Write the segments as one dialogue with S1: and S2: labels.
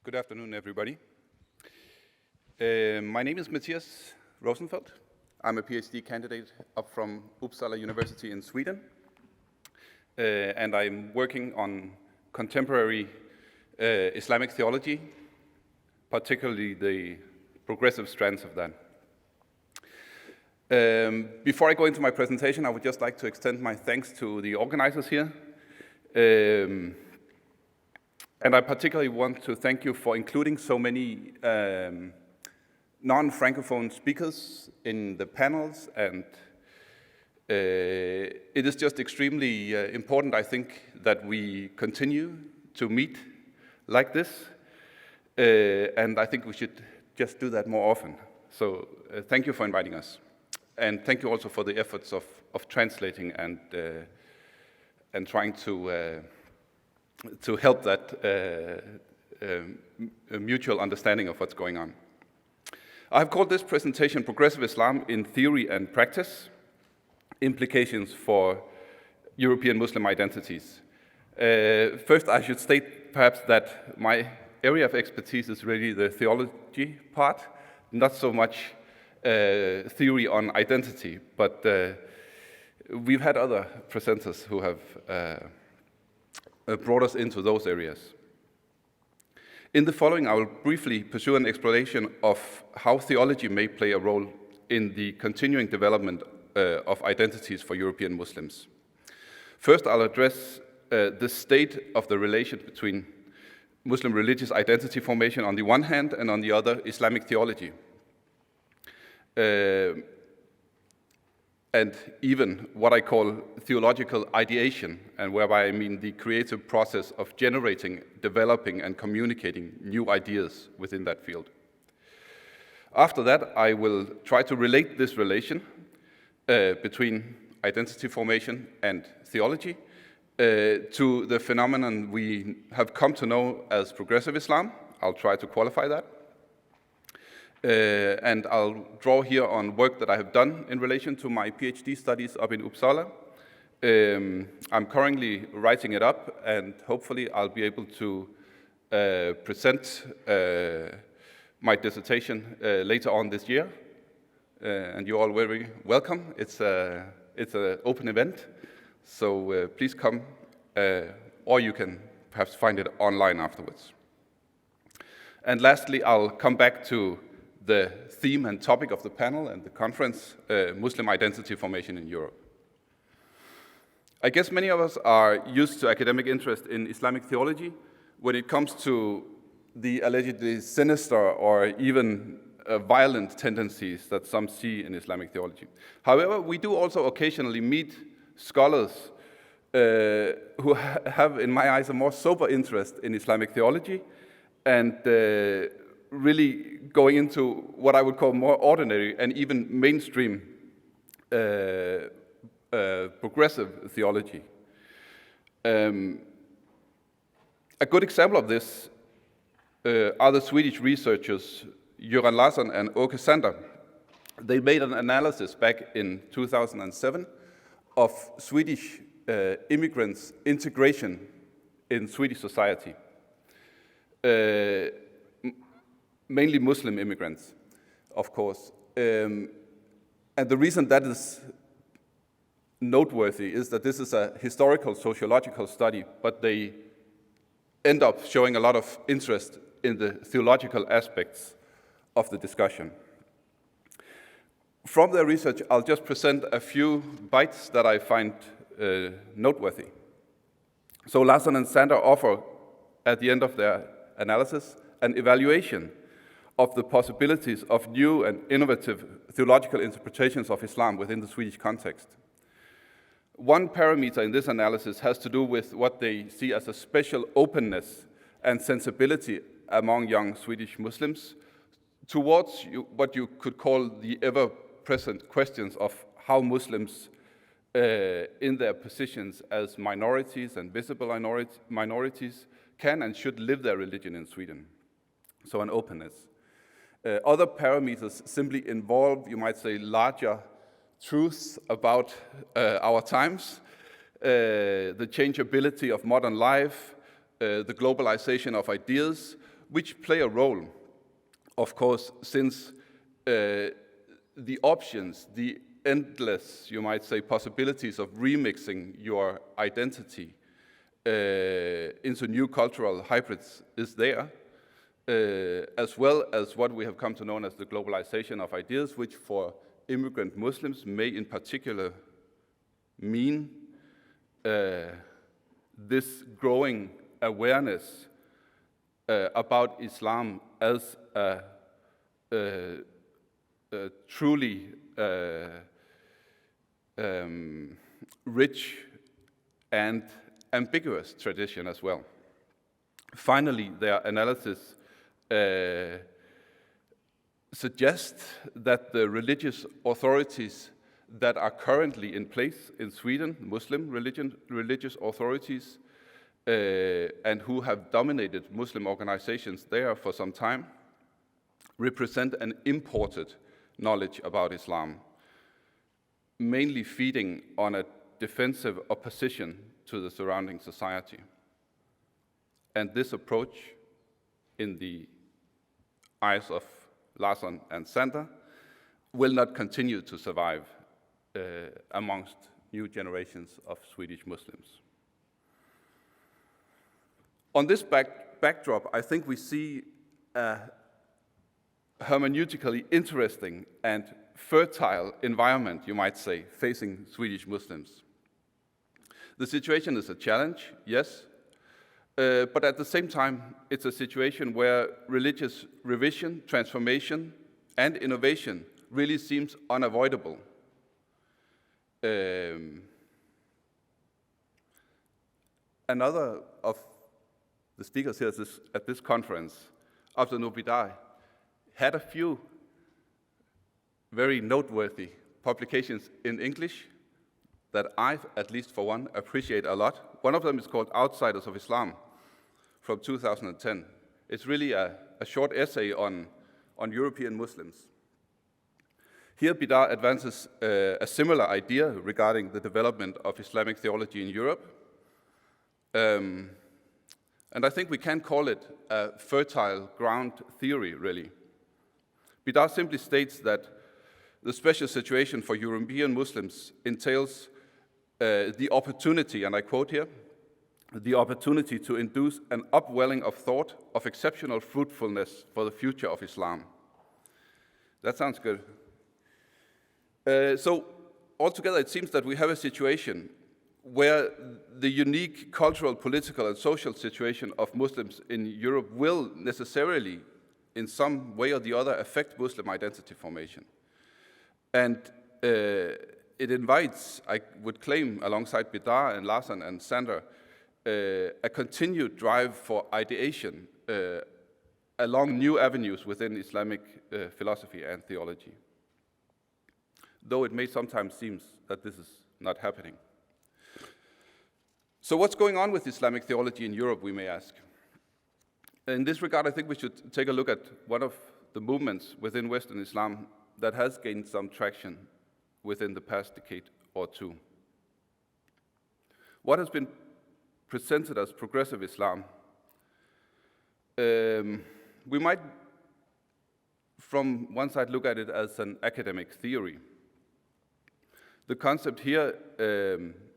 S1: Good afternoon, everybody. My name is Mattias Rosenfeldt. I'm a PhD candidate up from Uppsala University in Sweden. And I'm working on contemporary Islamic theology, particularly the progressive strands of that. Before I go into my presentation, I would just like to extend my thanks to the organizers here. And I particularly want to thank you for including so many non-Francophone speakers in the panels, and it is just extremely important, I think, that we continue to meet like this, and I think we should just do that more often. So thank you for inviting us, and thank you also for the efforts of translating and trying to help that mutual understanding of what's going on. I've called this presentation Progressive Islam in Theory and Practice, Implications for European Muslim Identities. First, I should state perhaps that my area of expertise is really the theology part, not so much theory on identity, but we've had other presenters who have brought us into those areas. In the following, I will briefly pursue an exploration of how theology may play a role in the continuing development of identities for European Muslims. First, I'll address the state of the relation between Muslim religious identity formation on the one hand, and on the other, Islamic theology. And even what I call theological ideation, and whereby I mean the creative process of generating, developing, and communicating new ideas within that field. After that, I will try to relate this relation between identity formation and theology to the phenomenon we have come to know as progressive Islam. I'll try to qualify that. And I'll draw here on work that I have done in relation to my PhD studies up in Uppsala. I'm currently writing it up, and hopefully I'll be able to present my dissertation later on this year. And you're all very welcome. It's an open event, so please come, or you can perhaps find it online afterwards. And lastly, I'll come back to the theme and topic of the panel and the conference, Muslim identity formation in Europe. I guess many of us are used to academic interest in Islamic theology when it comes to the allegedly sinister or even violent tendencies that some see in Islamic theology. However, we do also occasionally meet scholars who have, in my eyes, a more sober interest in Islamic theology, and really going into what I would call more ordinary and even mainstream progressive theology. A good example of this are the Swedish researchers Göran Larsson and Åke Sander. They made an analysis back in 2007 of Swedish immigrants' integration in Swedish society. Mainly Muslim immigrants, of course. And the reason that is noteworthy is that this is a historical sociological study, but they end up showing a lot of interest in the theological aspects of the discussion. From their research, I'll just present a few bites that I find noteworthy. So Larsson and Sander offer, at the end of their analysis, an evaluation of the possibilities of new and innovative theological interpretations of Islam within the Swedish context. One parameter in this analysis has to do with what they see as a special openness and sensibility among young Swedish Muslims towards what you could call the ever-present questions of how Muslims in their positions as minorities and visible minorities can and should live their religion in Sweden. So an openness. Other parameters simply involve, you might say, larger truths about our times, the changeability of modern life, the globalization of ideas, which play a role, of course, since the options, the endless, you might say, possibilities of remixing your identity into new cultural hybrids is there, as well as what we have come to know as the globalization of ideas, which for immigrant Muslims may in particular mean this growing awareness about Islam as a truly rich and ambiguous tradition as well. Finally, their analysis suggests that the religious authorities that are currently in place in Sweden, Muslim religious authorities, and who have dominated Muslim organizations there for some time, represent an imported knowledge about Islam, mainly feeding on a defensive opposition to the surrounding society. And this approach, in the eyes of Larsson and Sander, will not continue to survive amongst new generations of Swedish Muslims. On this backdrop, I think we see a hermeneutically interesting and fertile environment, you might say, facing Swedish Muslims. The situation is a challenge, yes, but at the same time, it's a situation where religious revision, transformation, and innovation really seems unavoidable. Another of the speakers here at this conference, Abdul Bidar, had a few very noteworthy publications in English that I, at least for one, appreciate a lot. One of them is called Outsiders of Islam from 2010. It's really a short essay on European Muslims. Here, Bidar advances a similar idea regarding the development of Islamic theology in Europe. And I think we can call it a fertile ground theory, really. Bidar simply states that the special situation for European Muslims entails the opportunity, and I quote here, the opportunity to induce an upwelling of thought of exceptional fruitfulness for the future of Islam. That sounds good. So altogether, it seems that we have a situation where the unique cultural, political, and social situation of Muslims in Europe will necessarily, in some way or the other, affect Muslim identity formation. And it invites, I would claim, alongside Bidar and Larsson and Sander, a continued drive for ideation along new avenues within Islamic philosophy and theology, though it may sometimes seem that this is not happening. So what's going on with Islamic theology in Europe, we may ask? In this regard, I think we should take a look at one of the movements within Western Islam that has gained some traction within the past decade or two. What has been presented as progressive Islam, we might, from one side, look at it as an academic theory. The concept here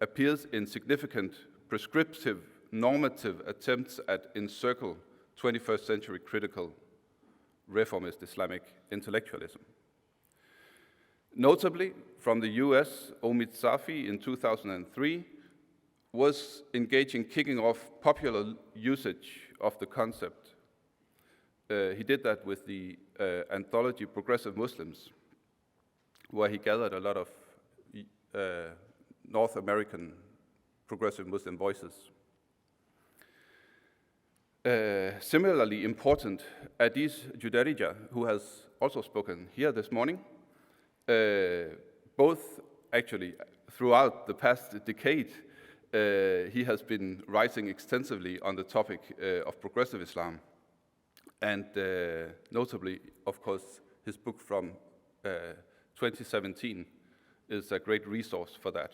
S1: appears in significant prescriptive, normative attempts at encircle 21st century critical reformist Islamic intellectualism. Notably, from the US, Omid Safi in 2003 was kicking off popular usage of the concept. He did that with the anthology Progressive Muslims, where he gathered a lot of North American progressive Muslim voices. Similarly important, Adis Judarija, who has also spoken here this morning, both actually throughout the past decade, he has been writing extensively on the topic of progressive Islam. And notably, of course, his book from 2017 is a great resource for that.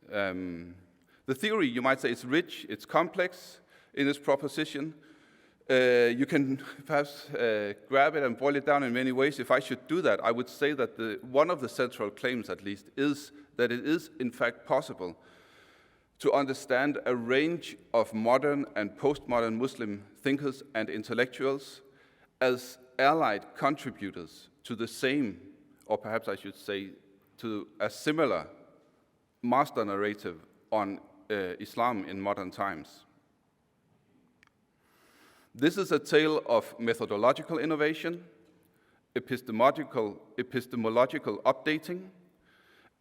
S1: The theory, you might say, is rich, it's complex in its proposition, You can perhaps grab it and boil it down in many ways. If I should do that, I would say that one of the central claims, at least, is that it is, in fact, possible to understand a range of modern and postmodern Muslim thinkers and intellectuals as allied contributors to the same, or perhaps I should say, to a similar master narrative on Islam in modern times. This is a tale of methodological innovation, epistemological updating,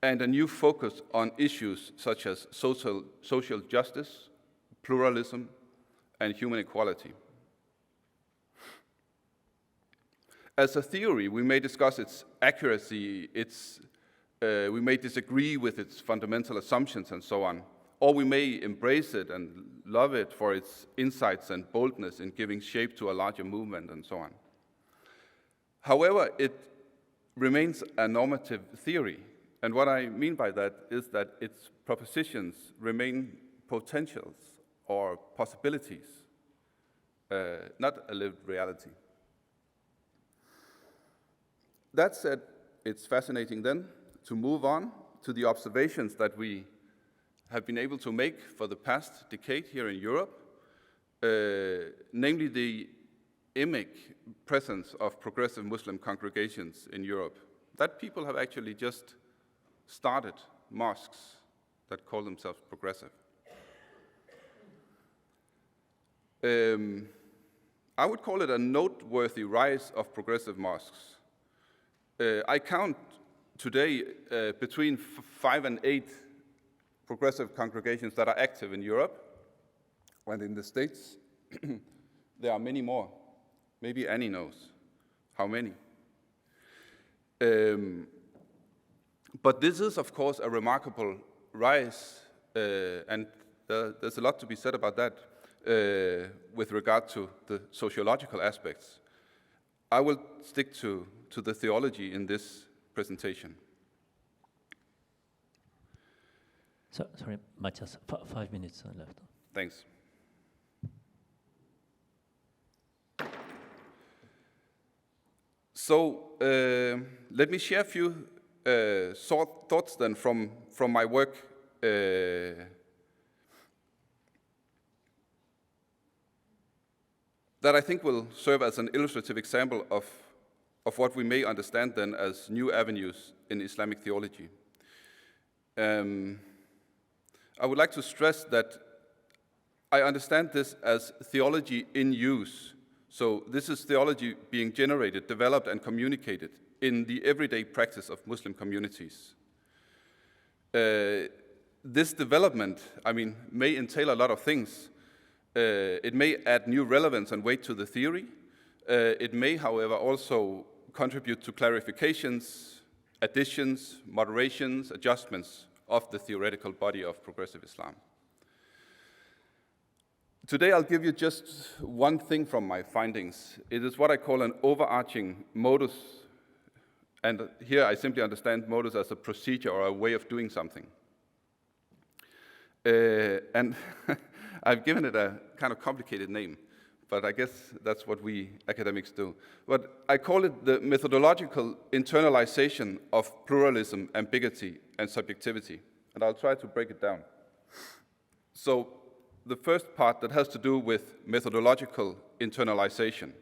S1: and a new focus on issues such as social justice, pluralism, and human equality. As a theory, we may discuss its accuracy, we may disagree with its fundamental assumptions and so on, or we may embrace it and love it for its insights and boldness in giving shape to a larger movement and so on. However, it remains a normative theory, and what I mean by that is that its propositions remain potentials or possibilities, not a lived reality. That said, it's fascinating then to move on to the observations that we have been able to make for the past decade here in Europe, namely the endemic presence of progressive Muslim congregations in Europe, that people have actually just started mosques that call themselves progressive. I would call it a noteworthy rise of progressive mosques. I count today between 5 and 8 progressive congregations that are active in Europe, and in the States, there are many more. Maybe Annie knows how many. But this is, of course, a remarkable rise, and there's a lot to be said about that with regard to the sociological aspects. I will stick to the theology in this presentation.
S2: So, sorry, Mattias, 5 minutes left.
S1: Thanks. So let me share a few thoughts then from my work that I think will serve as an illustrative example of what we may understand then as new avenues in Islamic theology. I would like to stress that I understand this as theology in use. So this is theology being generated, developed, and communicated in the everyday practice of Muslim communities. This development, may entail a lot of things. It may add new relevance and weight to the theory. It may, however, also contribute to clarifications, additions, moderations, adjustments of the theoretical body of progressive Islam. Today I'll give you just one thing from my findings. It is what I call an overarching modus, and here I simply understand modus as a procedure or a way of doing something. And I've given it a kind of complicated name, but I guess that's what we academics do. But I call it the methodological internalization of pluralism, ambiguity, and subjectivity. And I'll try to break it down. So the first part that has to do with methodological internalization.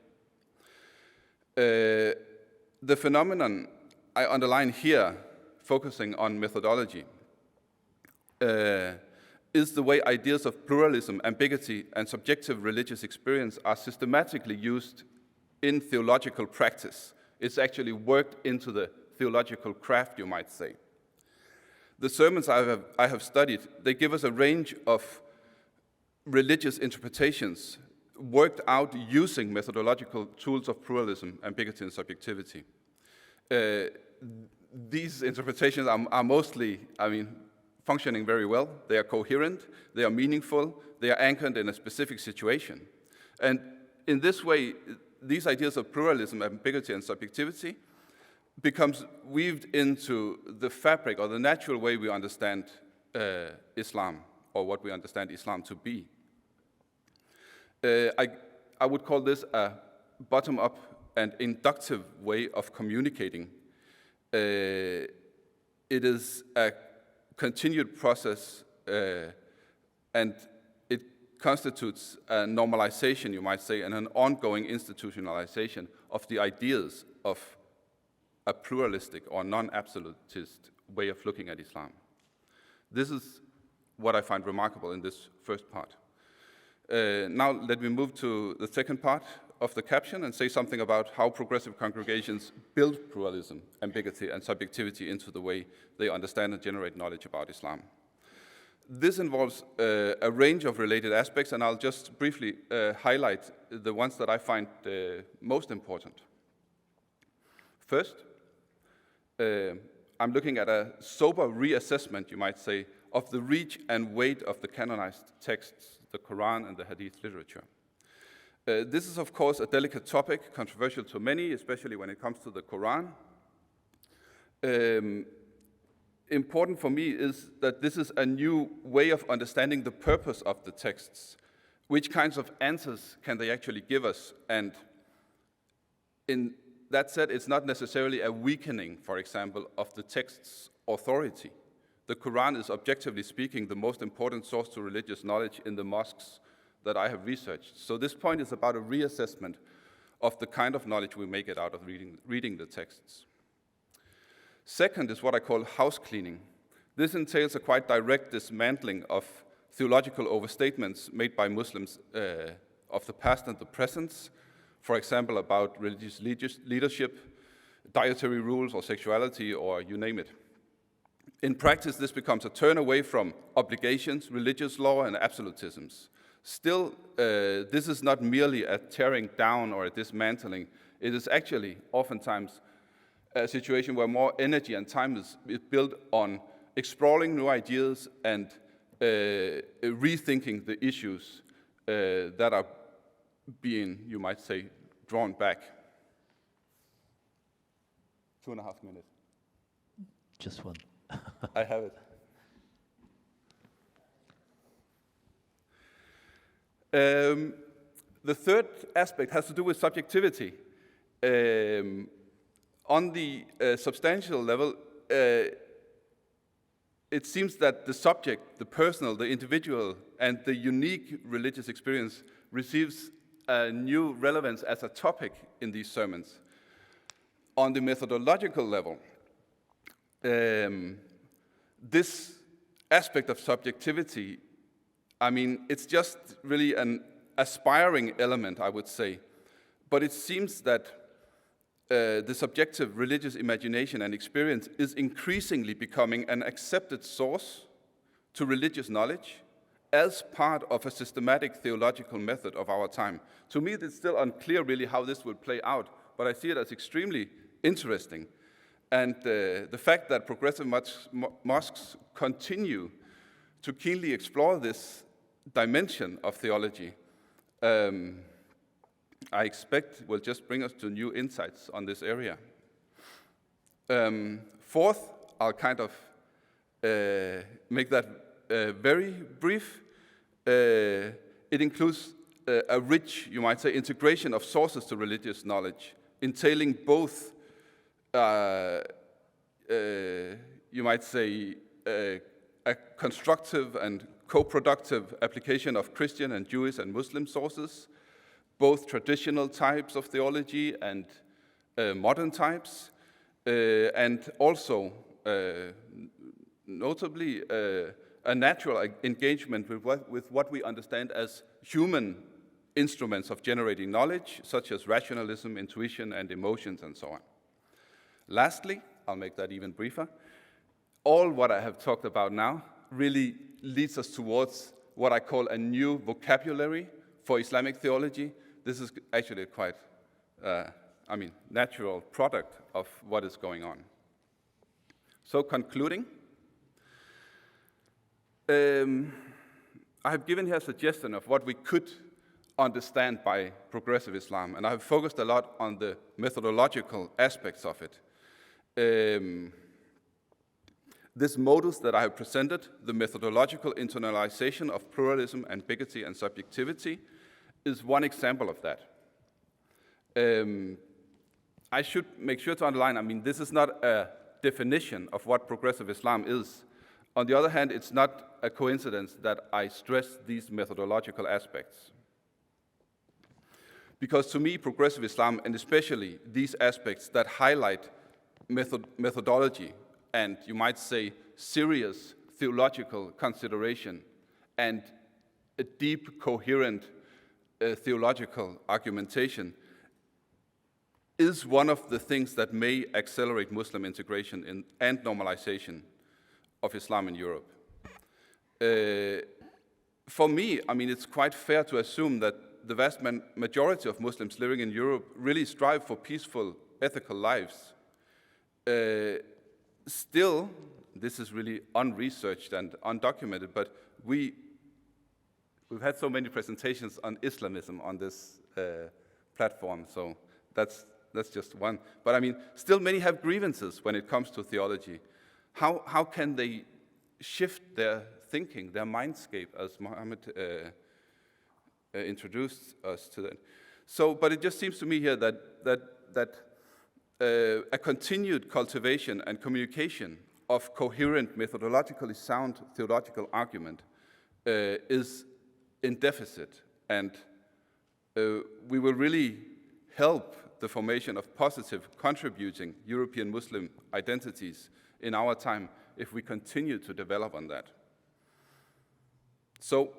S1: The phenomenon I underline here, focusing on methodology, is the way ideas of pluralism, ambiguity, and subjective religious experience are systematically used in theological practice. It's actually worked into the theological craft, you might say. The sermons I have studied, they give us a range of religious interpretations worked out using methodological tools of pluralism, ambiguity, and subjectivity. These interpretations are mostly, functioning very well. They are coherent, they are meaningful, they are anchored in a specific situation. And in this way, these ideas of pluralism, ambiguity, and subjectivity becomes weaved into the fabric or the natural way we understand Islam, or what we understand Islam to be. I would call this a bottom-up and inductive way of communicating. It is a continued process, and it constitutes a normalization, you might say, and an ongoing institutionalization of the ideas of a pluralistic or non-absolutist way of looking at Islam. This is what I find remarkable in this first part. Now let me move to the second part of the caption and say something about how progressive congregations build pluralism, ambiguity, and subjectivity into the way they understand and generate knowledge about Islam. This involves a range of related aspects, and I'll just briefly highlight the ones that I find most important. First, I'm looking at a sober reassessment, you might say, of the reach and weight of the canonized texts, the Quran and the Hadith literature. This is, of course, a delicate topic, controversial to many, especially when it comes to the Quran. Important for me is that this is a new way of understanding the purpose of the texts. Which kinds of answers can they actually give us? And in that said, it's not necessarily a weakening, for example, of the text's authority. The Quran is, objectively speaking, the most important source to religious knowledge in the mosques that I have researched. So this point is about a reassessment of the kind of knowledge we make it out of reading the texts. Second is what I call house cleaning. This entails a quite direct dismantling of theological overstatements made by Muslims of the past and the present, for example, about religious leadership, dietary rules, or sexuality, or you name it. In practice, this becomes a turn away from obligations, religious law, and absolutisms. Still, this is not merely a tearing down or a dismantling. It is actually oftentimes a situation where more energy and time is built on exploring new ideas and rethinking the issues that are being, you might say, drawn back. 2.5 minutes.
S2: Just one.
S1: I have it. The third aspect has to do with subjectivity. On the substantial level, it seems that the subject, the personal, the individual, and the unique religious experience receives a new relevance as a topic in these sermons. On the methodological level, this aspect of subjectivity, I mean, it's just really an aspiring element, I would say. But it seems that the subjective religious imagination and experience is increasingly becoming an accepted source to religious knowledge as part of a systematic theological method of our time. To me, it's still unclear really how this will play out, but I see it as extremely interesting. And the fact that progressive mosques continue to keenly explore this dimension of theology, I expect will just bring us to new insights on this area. Fourth, I'll kind of make that very brief. It includes a rich, you might say, integration of sources to religious knowledge, entailing both, you might say, a constructive and co-productive application of Christian and Jewish and Muslim sources, both traditional types of theology and modern types, and also, notably, a natural engagement with what we understand as human instruments of generating knowledge, such as rationalism, intuition, and emotions, and so on. Lastly, I'll make that even briefer, all what I have talked about now really leads us towards what I call a new vocabulary for Islamic theology. This is actually a quite, natural product of what is going on. So concluding, I have given here a suggestion of what we could understand by progressive Islam, and I have focused a lot on the methodological aspects of it. This modus that I have presented, the methodological internalization of pluralism, ambiguity, and subjectivity, is one example of that. I should make sure to underline, I mean, this is not a definition of what progressive Islam is. On the other hand, it's not a coincidence that I stress these methodological aspects. Because to me, progressive Islam, and especially these aspects that highlight methodology, and you might say serious theological consideration, and a deep, coherent theological argumentation, is one of the things that may accelerate Muslim integration and normalization of Islam in Europe. For me, I mean, it's quite fair to assume that the vast majority of Muslims living in Europe really strive for peaceful, ethical lives. Still, this is really unresearched and undocumented, but we've had so many presentations on Islamism on this platform, so that's just one. But I mean, still many have grievances when it comes to theology. How can they shift their thinking, their mindscape, as Mohammed introduced us to that? So, but it just seems to me here that a continued cultivation and communication of coherent, methodologically sound theological argument is in deficit, and we will really help the formation of positive, contributing European Muslim identities in our time if we continue to develop on that. So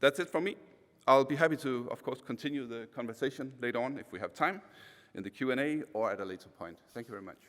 S1: that's it from me. I'll be happy to, of course, continue the conversation later on if we have time in the Q&A or at a later point. Thank you very much.